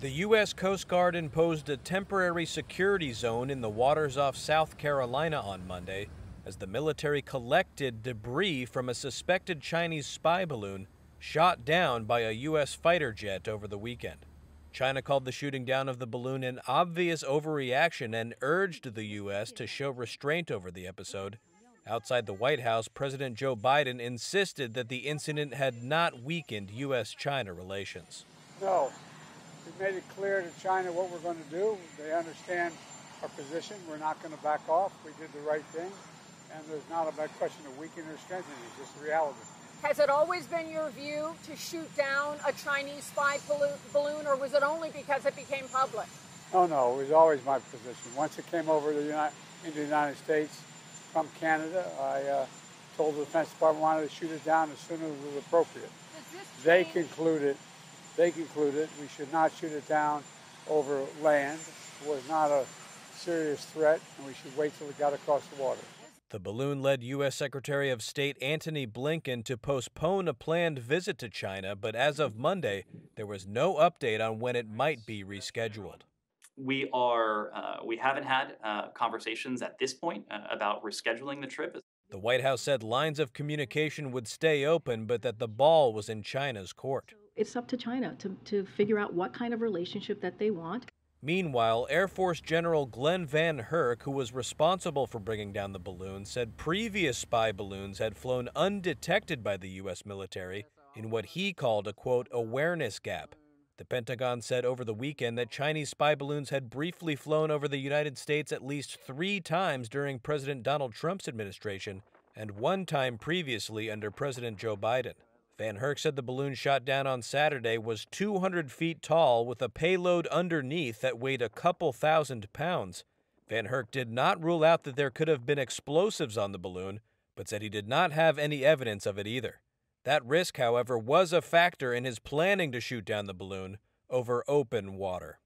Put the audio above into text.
The U.S. Coast Guard imposed a temporary security zone in the waters off South Carolina on Monday as the military collected debris from a suspected Chinese spy balloon shot down by a U.S. fighter jet over the weekend. China called the shooting down of the balloon an obvious overreaction and urged the U.S. to show restraint over the episode. Outside the White House, President Joe Biden insisted that the incident had not weakened U.S.-China relations. No. We've made it clear to China what we're going to do. They understand our position. We're not going to back off. We did the right thing. And there's not a bad question of weakening or strengthening. It's just the reality. Has it always been your view to shoot down a Chinese spy balloon, or was it only because it became public? No, it was always my position. Once it came over to into the United States from Canada, I told the Defense Department I wanted to shoot it down as soon as it was appropriate. They concluded we should not shoot it down over land. It was not a serious threat, and we should wait till it got across the water. The balloon led U.S. Secretary of State Antony Blinken to postpone a planned visit to China, but as of Monday, there was no update on when it might be rescheduled. We haven't had conversations at this point about rescheduling the trip. The White House said lines of communication would stay open, but that the ball was in China's court. It's up to China to figure out what kind of relationship that they want. Meanwhile, Air Force General Glenn Van Herk, who was responsible for bringing down the balloon, said previous spy balloons had flown undetected by the U.S. military in what he called a, quote, awareness gap. The Pentagon said over the weekend that Chinese spy balloons had briefly flown over the United States at least 3 times during President Donald Trump's administration and 1 time previously under President Joe Biden. Van Herk said the balloon shot down on Saturday was 200 feet tall with a payload underneath that weighed a couple thousand pounds. Van Herk did not rule out that there could have been explosives on the balloon, but said he did not have any evidence of it either. That risk, however, was a factor in his planning to shoot down the balloon over open water.